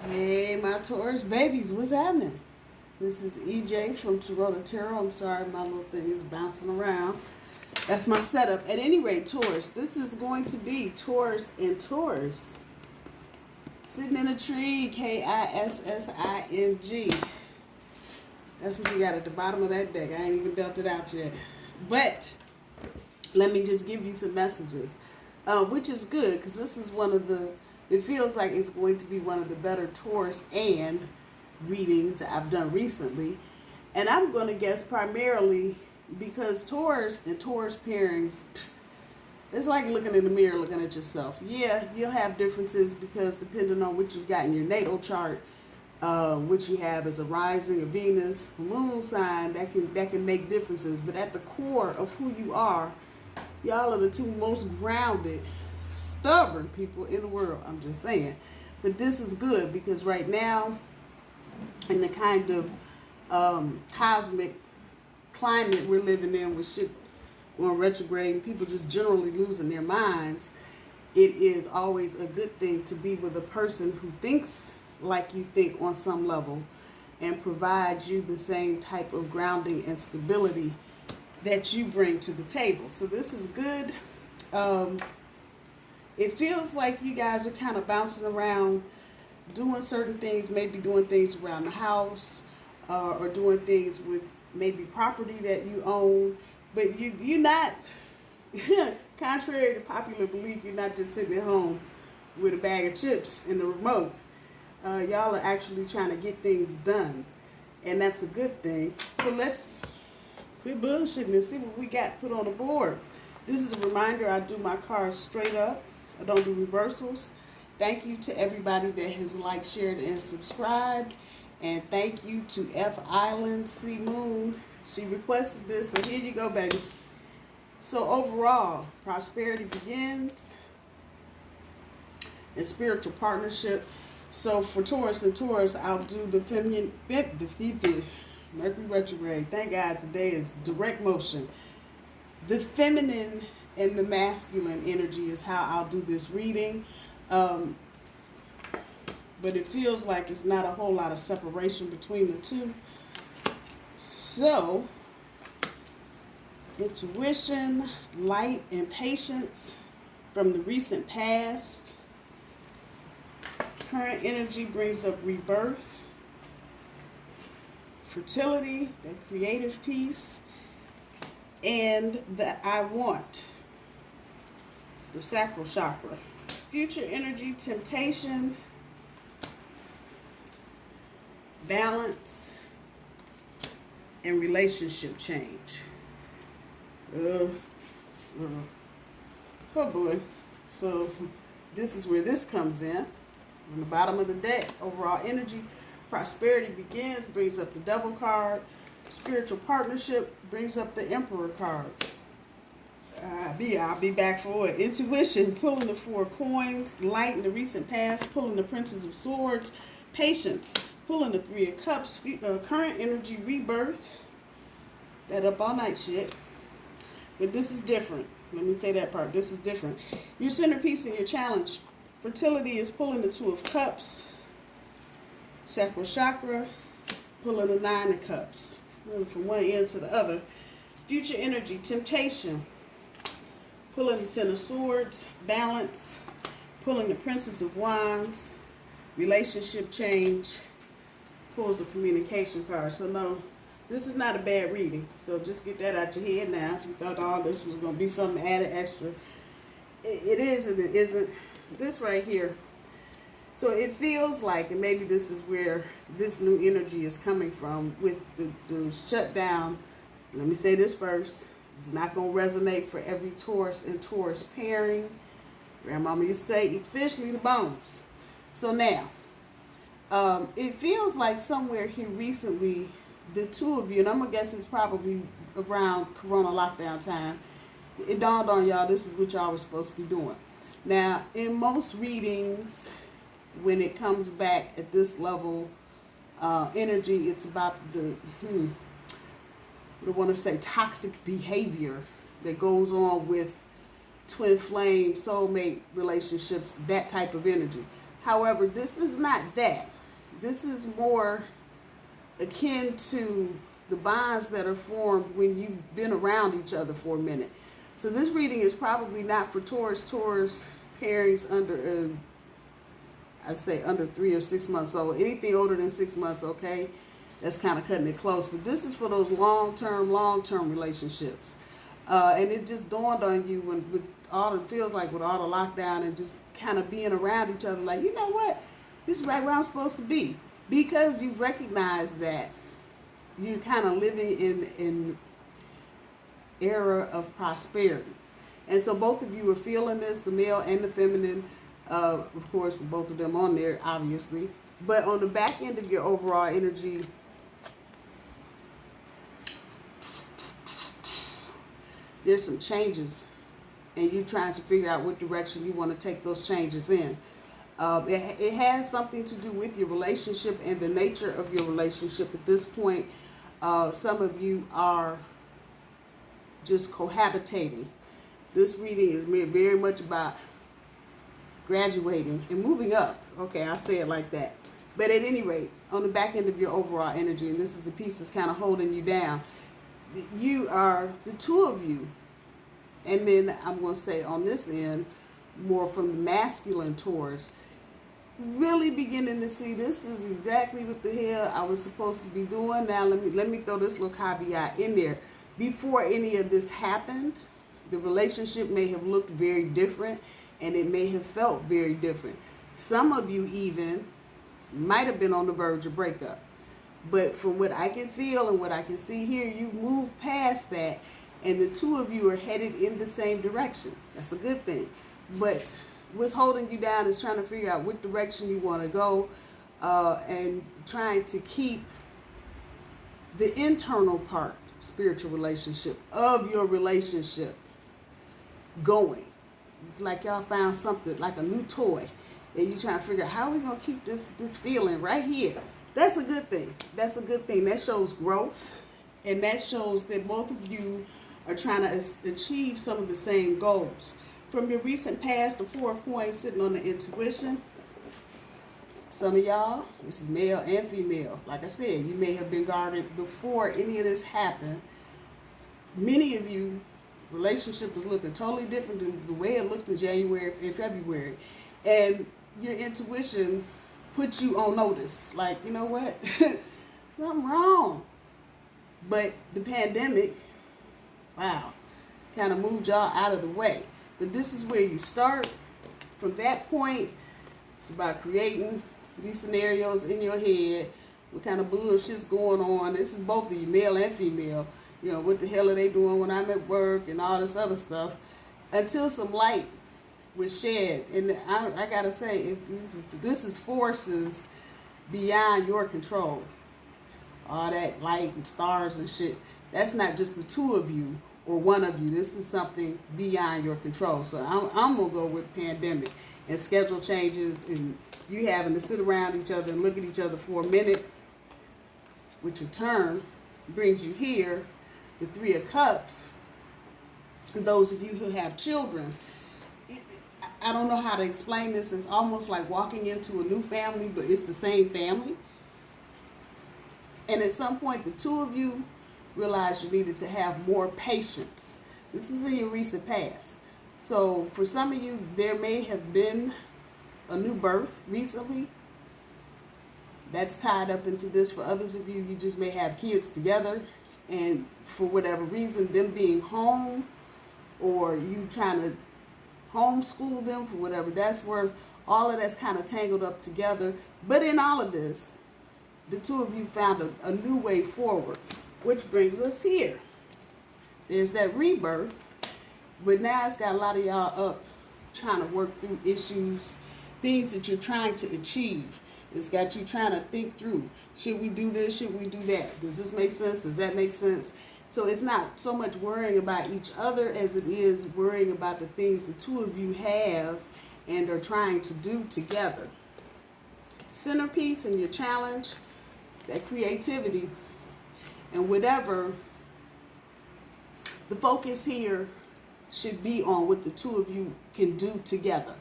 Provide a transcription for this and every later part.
Hey, my Taurus babies, what's happening? This is EJ from Taurota Tarot. I'm sorry, my little thing is bouncing around. That's my setup. At any rate, Taurus, this is going to be Taurus and Taurus. Sitting in a tree, Kissing. That's what you got at the bottom of that deck. I ain't even dealt it out yet. But let me just give you some messages, which is good because this is one of the, it feels like it's going to be one of the better Taurus and readings I've done recently. And I'm going to guess primarily because Taurus and Taurus pairings, it's like looking in the mirror, looking at yourself. Yeah, you'll have differences because depending on what you've got in your natal chart, what you have is a rising, a Venus, a moon sign, that can make differences. But at the core of who you are, y'all are the two most grounded, stubborn people in the world. I'm just saying. But this is good because right now, in the kind of cosmic climate we're living in with shit going retrograde and people just generally losing their minds, it is always a good thing to be with a person who thinks like you think on some level and provides you the same type of grounding and stability that you bring to the table. So this is good. It feels like you guys are kind of bouncing around, doing certain things, maybe doing things around the house, or doing things with maybe property that you own, but you're not, contrary to popular belief, you're not just sitting at home with a bag of chips in the remote. Y'all are actually trying to get things done, and that's a good thing. So let's quit bullshitting and see what we got put on the board. This is a reminder, I do my cards straight up. I don't do reversals. Thank you to everybody that has liked, shared, and subscribed. And thank you to F Island C Moon. She requested this, so here you go, baby. So overall, prosperity begins and spiritual partnership. So for Taurus and Taurus, I'll do the feminine, Mercury retrograde. Thank God today is direct motion. The feminine and the masculine energy is how I'll do this reading. But it feels like it's not a whole lot of separation between the two. So, intuition, light, and patience from the recent past. Current energy brings up rebirth, fertility, that creative piece, and the I want, the sacral chakra. Future energy, temptation, balance, and relationship change. Oh boy. So this is where this comes in. On the bottom of the deck, overall energy, prosperity begins, brings up the devil card. Spiritual partnership brings up the emperor card. I'll be back for it. Intuition, pulling the four coins. Light in the recent past, pulling the princess of swords. Patience, pulling the three of cups. Current energy, rebirth. That up all night shit. But this is different. Let me say that part. This is different. Your centerpiece and your challenge. Fertility is pulling the two of cups. Sacral chakra, pulling the nine of cups. Moving from one end to the other. Future energy, temptation, pulling the ten of swords. Balance, pulling the princess of wands. Relationship change, pulls a communication card. So no, this is not a bad reading. So just get that out your head now. If you thought all this was going to be something added extra, it is and it isn't. This right here. So it feels like, and maybe this is where this new energy is coming from with the shutdown. Let me say this first. It's not going to resonate for every Taurus and Taurus pairing. Grandmama used to say, eat fish, leave the bones. So now, it feels like somewhere here recently, the two of you, and I'm going to guess it's probably around Corona lockdown time, it dawned on y'all this is what y'all were supposed to be doing. Now, in most readings, when it comes back at this level, energy, it's about the, I want to say toxic behavior that goes on with twin flame, soulmate relationships, that type of energy. However, this is not that. This is more akin to the bonds that are formed when you've been around each other for a minute. So this reading is probably not for Taurus pairings under, I'd say under 3 or 6 months old. Anything older than 6 months, okay, that's kind of cutting it close. But this is for those long-term relationships. And it just dawned on you when with all it feels like with all the lockdown and just kind of being around each other, like, you know what, this is right where I'm supposed to be, because you recognize that you're kind of living in an era of prosperity. And so both of you are feeling this, the male and the feminine, of course, with both of them on there, obviously. But on the back end of your overall energy, there's some changes, and you're trying to figure out what direction you want to take those changes in. It has something to do with your relationship and the nature of your relationship at this point. Some of you are just cohabitating. This reading is very much about graduating and moving up. Okay, I'll say it like that. But at any rate, on the back end of your overall energy, and this is the piece that's kind of holding you down, you are, the two of you, and then I'm going to say on this end, more from the masculine Taurus, really beginning to see this is exactly what the hell I was supposed to be doing. Now let me throw this little caveat in there. Before any of this happened, the relationship may have looked very different, and it may have felt very different. Some of you even might have been on the verge of breakup. But from what I can feel and what I can see here, you move past that, and the two of you are headed in the same direction. That's a good thing. But what's holding you down is trying to figure out what direction you want to go, and trying to keep the internal part, spiritual relationship, of your relationship going. It's like y'all found something, like a new toy, and you're trying to figure out how are we going to keep this feeling right here. That's a good thing. That's a good thing. That shows growth, and that shows that both of you are trying to achieve some of the same goals. From your recent past, the 4 of Coins sitting on the intuition. Some of y'all, this is male and female. Like I said, you may have been guarded before any of this happened. Many of you, relationship is looking totally different than the way it looked in January and February. And your intuition puts you on notice. Like, you know what? Something wrong. But the pandemic, wow, kind of moved y'all out of the way. But this is where you start. From that point, it's about creating these scenarios in your head. What kind of bullshit's going on? This is both of you, male and female. You know, what the hell are they doing when I'm at work and all this other stuff. Until some light was shed. And I gotta say, this is forces beyond your control. All that light and stars and shit, that's not just the two of you or one of you. This is something beyond your control. So I'm gonna go with pandemic and schedule changes, and you having to sit around each other and look at each other for a minute, which in turn brings you here, the 3 of Cups. And those of you who have children, I don't know how to explain this. It's almost like walking into a new family, but it's the same family. And at some point, the two of you realized you needed to have more patience. This is in your recent past. So for some of you, there may have been a new birth recently. That's tied up into this. For others of you, you just may have kids together, and for whatever reason, them being home, or you trying to homeschool them, for whatever that's worth, all of that's kind of tangled up together. But in all of this, the two of you found a new way forward, which brings us here. There's that rebirth, but now it's got a lot of y'all up trying to work through issues, things that you're trying to achieve. It's got you trying to think through, should we do this, should we do that? Does this make sense? Does that make sense? So it's not so much worrying about each other as it is worrying about the things the two of you have and are trying to do together. Centerpiece in your challenge, that creativity, and whatever the focus here should be on what the two of you can do together.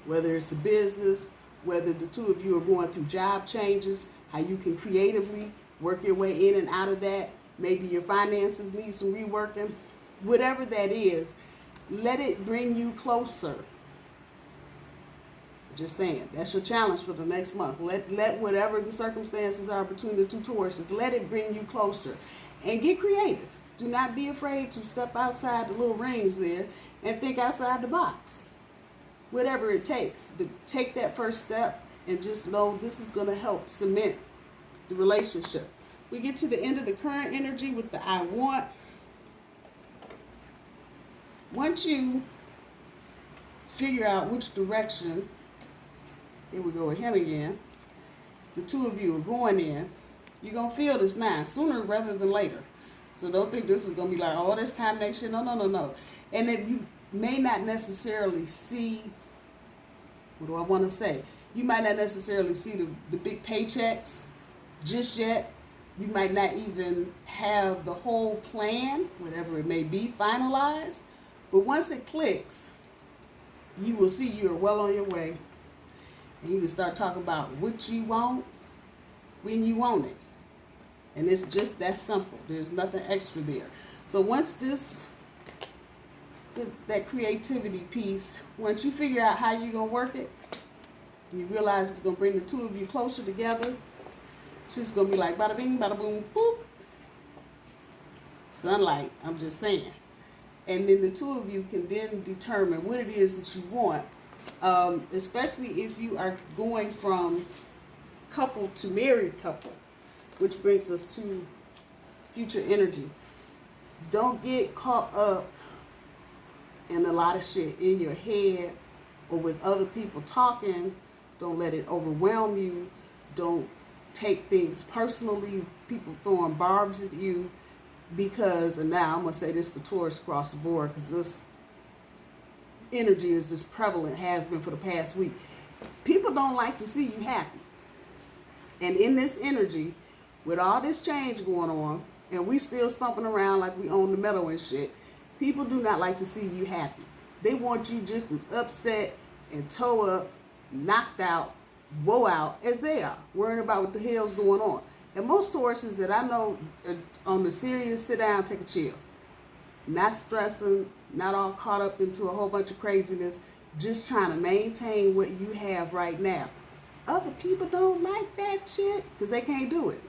Whether it's a business, whether the two of you are going through job changes, how you can creatively work your way in and out of that. Maybe your finances need some reworking. Whatever that is, let it bring you closer. Just saying, that's your challenge for the next month. Let whatever the circumstances are between the two Tauruses, let it bring you closer. And get creative. Do not be afraid to step outside the little rings there and think outside the box. Whatever it takes. But take that first step and just know this is going to help cement the relationship. We get to the end of the current energy with the I want. Once you figure out which direction, here we go with him again, the two of you are going in, you're going to feel this now, sooner rather than later. So don't think this is going to be like, oh, this time next year. No. And if you may not necessarily see, what do I want to say? You might not necessarily see the big paychecks just yet. You might not even have the whole plan, whatever it may be, finalized. But once it clicks, you will see you're well on your way. And you can start talking about what you want when you want it. And it's just that simple. There's nothing extra there. So once that creativity piece, once you figure out how you're going to work it, you realize it's going to bring the two of you closer together. It's just going to be like bada bing, bada boom, boop. Sunlight, I'm just saying. And then the two of you can then determine what it is that you want. Especially if you are going from couple to married couple, which brings us to future energy. Don't get caught up in a lot of shit in your head or with other people talking. Don't let it overwhelm you. Don't take things personally. People throwing barbs at you because, and now I'm going to say this for Taurus across the board because this energy is as prevalent, has been for the past week. People don't like to see you happy. And in this energy, with all this change going on, and we still stomping around like we own the meadow and shit, people do not like to see you happy. They want you just as upset and toe up, knocked out, woe out as they are, worrying about what the hell's going on. And most Tauruses that I know are on the serious, sit down, take a chill. Not stressing, not all caught up into a whole bunch of craziness, just trying to maintain what you have right now. Other people don't like that shit because they can't do it.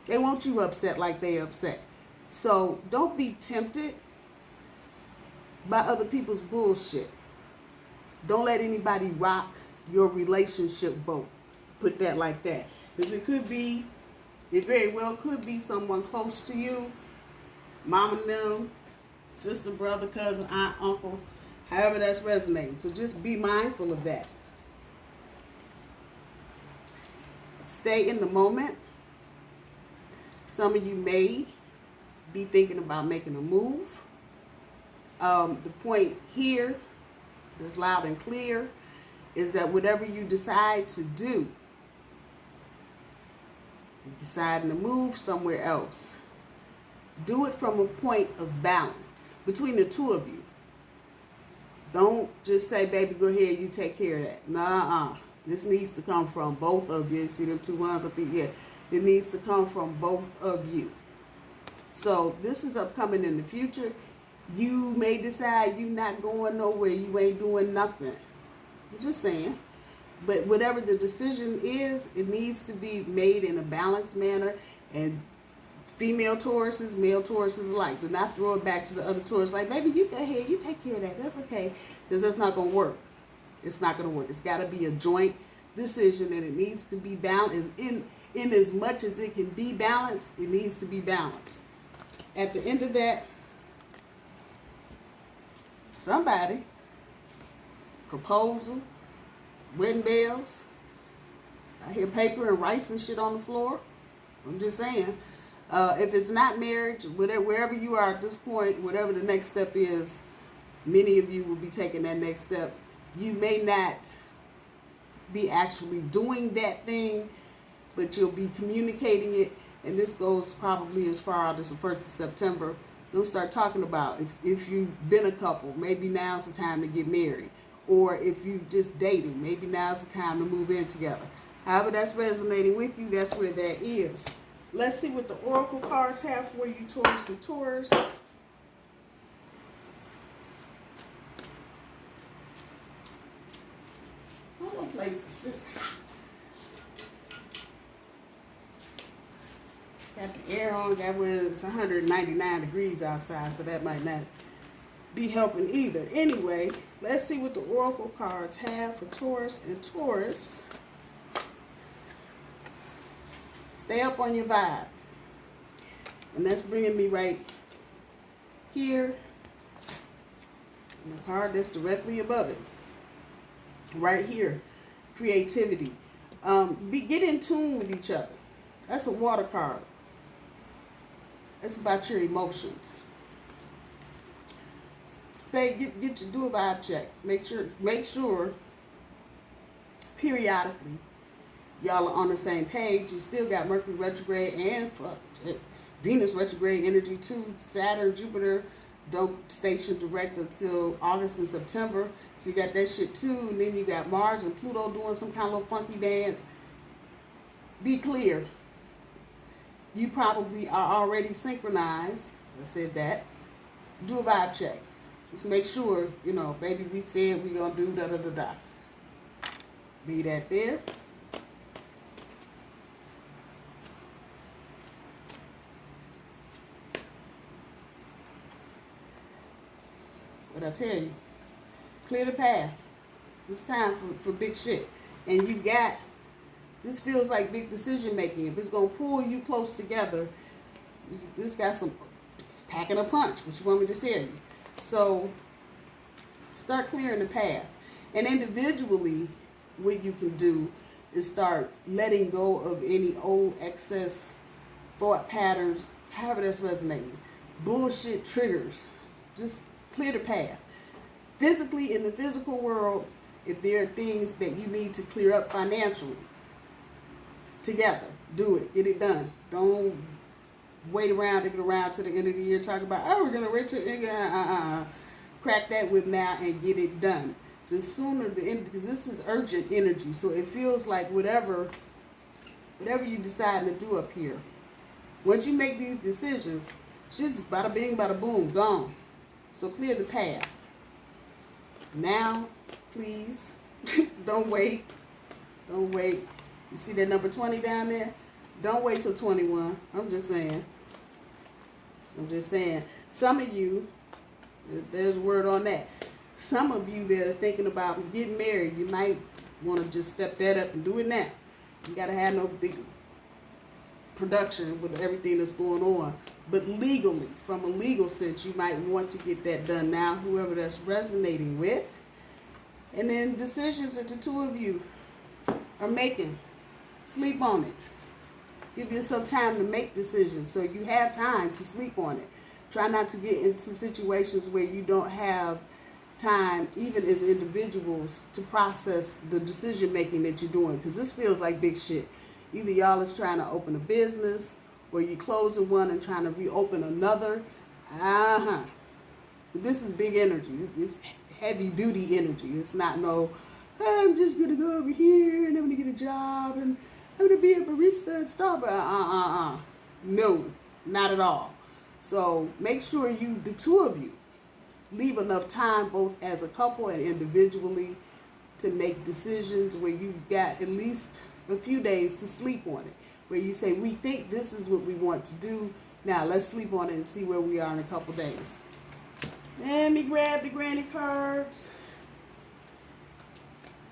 They want you upset like they upset. So don't be tempted by other people's bullshit. Don't let anybody rock your relationship boat. Put that like that. Because it very well could be someone close to you, mom and them, sister, brother, cousin, aunt, uncle, however that's resonating. So just be mindful of that. Stay in the moment. Some of you may be thinking about making a move. The point here, that's loud and clear, is that whatever you decide to do, you're deciding to move somewhere else. Do it from a point of balance between the two of you. Don't just say, baby, go ahead, you take care of that. Nuh-uh. This needs to come from both of you. See them two ones up there? Yeah. It needs to come from both of you. So this is upcoming in the future. You may decide you're not going nowhere. You ain't doing nothing. I'm just saying. But whatever the decision is, it needs to be made in a balanced manner. And female Tauruses, male Tauruses alike, do not throw it back to the other Taurus like, baby, you go ahead, you take care of that. That's okay. Because that's not going to work. It's not going to work. It's got to be a joint decision, and it needs to be balanced. In as much as it can be balanced, it needs to be balanced. At the end of that, somebody, proposal, wedding bells, I hear paper and rice and shit on the floor. I'm just saying. If it's not marriage, wherever you are at this point, whatever the next step is, many of you will be taking that next step. You may not be actually doing that thing, but you'll be communicating it. And this goes probably as far out as the 1st of September. They'll start talking about if you've been a couple, maybe now's the time to get married. or if you just dating, maybe now's the time to move in together. However that's resonating with you, that's where that is. Let's see what the oracle cards have for you, Taurus and Taurus. All the place is just hot. Got the air on, that was 199 degrees outside, so that might not be helping either. Anyway, let's see what the oracle cards have for Taurus and Taurus. Stay up on your vibe. And that's bringing me right here. And the card that's directly above it. Right here. Creativity. Get in tune with each other. That's a water card. It's about your emotions. Get your do a vibe check. Make sure periodically y'all are on the same page. You still got Mercury retrograde and Venus retrograde energy too. Saturn, Jupiter don't station direct until August and September. So you got that shit too. And then you got Mars and Pluto doing some kind of little funky dance. Be clear. You probably are already synchronized. I said that. Do a vibe check. Just make sure, baby, we said we're going to do da-da-da-da. Be that there. What I tell you, clear the path. It's time for big shit. And you've got, this feels like big decision making. If it's going to pull you close together, this got some packing a punch, what you want me to tell you. So start clearing the path. And individually, what you can do is start letting go of any old excess thought patterns, however that's resonating. Bullshit triggers. Just clear the path. Physically, in the physical world, if there are things that you need to clear up financially, together, do it. Get it done. Don't wait around to get around to the end of the year talking about, we're going to wait till crack that whip now and get it done. The sooner the end, because this is urgent energy, so it feels like whatever you decide to do up here, once you make these decisions, shit's bada bing, bada boom, gone. So clear the path. Now, please, don't wait. Don't wait. You see that number 20 down there? Don't wait till 21. I'm just saying. Some of you, there's a word on that. Some of you that are thinking about getting married, you might want to just step that up and do it now. You got to have no big production with everything that's going on. But legally, from a legal sense, you might want to get that done now, whoever that's resonating with. And then decisions that the two of you are making. Sleep on it. Give yourself time to make decisions so you have time to sleep on it. Try not to get into situations where you don't have time, even as individuals, to process the decision making that you're doing. Because this feels like big shit. Either y'all are trying to open a business, or you're closing one and trying to reopen another. But this is big energy. It's heavy duty energy. It's not no, I'm just going to go over here and I'm going to get a job and I'm going to be a barista at Starbucks. No, not at all. So make sure you, the two of you, leave enough time both as a couple and individually to make decisions where you've got at least a few days to sleep on it. Where you say, we think this is what we want to do. Now let's sleep on it and see where we are in a couple days. Let me grab the granny cards.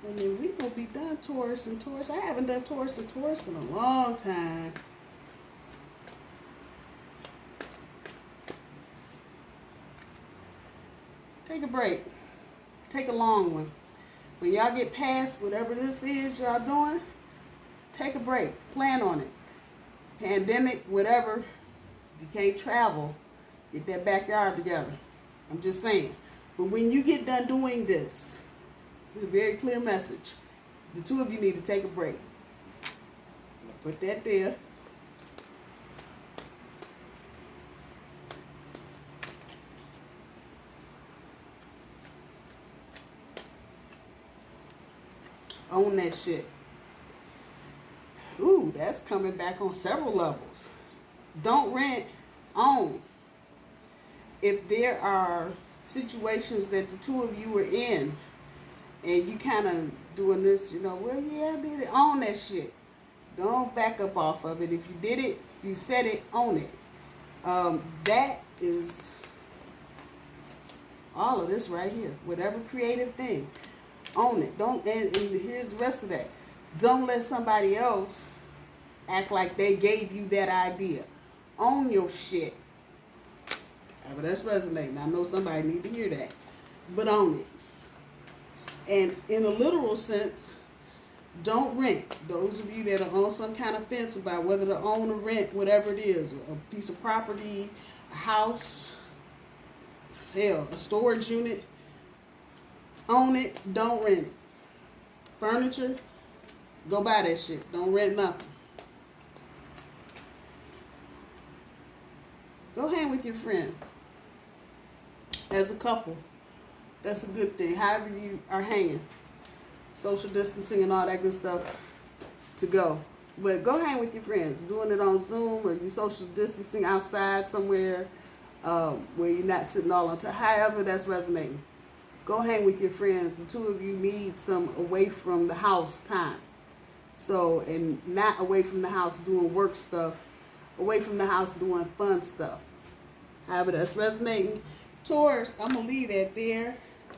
And then we're going to be done Taurus and Taurus. I haven't done Taurus and Taurus in a long time. Take a break. Take a long one. When y'all get past whatever this is y'all doing, take a break. Plan on it. Pandemic, whatever. If you can't travel, get that backyard together. I'm just saying. But when you get done doing this, it's a very clear message. The two of you need to take a break. Put that there. Own that shit. Ooh, that's coming back on several levels. Don't rent, own. If there are situations that the two of you are in and you kind of doing this, well, yeah, I did it. Own that shit. Don't back up off of it. If you did it, if you said it, own it. That is all of this right here. Whatever creative thing, own it. Don't. And here's the rest of that. Don't let somebody else act like they gave you that idea. Own your shit. But that's resonating. I know somebody need to hear that. But own it. And in a literal sense, don't rent. Those of you that are on some kind of fence about whether to own or rent, whatever it is, a piece of property, a house, hell, a storage unit, own it, don't rent it. Furniture, go buy that shit. Don't rent nothing. Go hang with your friends. As a couple, that's a good thing. However you are hanging. Social distancing and all that good stuff to go. But go hang with your friends. Doing it on Zoom or you social distancing outside somewhere where you're not sitting all on top. However that's resonating. Go hang with your friends. The two of you need some away from the house time. So, and not away from the house doing work stuff. Away from the house doing fun stuff. However that's resonating. Taurus, I'm going to leave that there.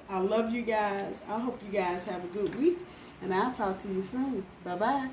I love you guys. I hope you guys have a good week. And I'll talk to you soon. Bye-bye.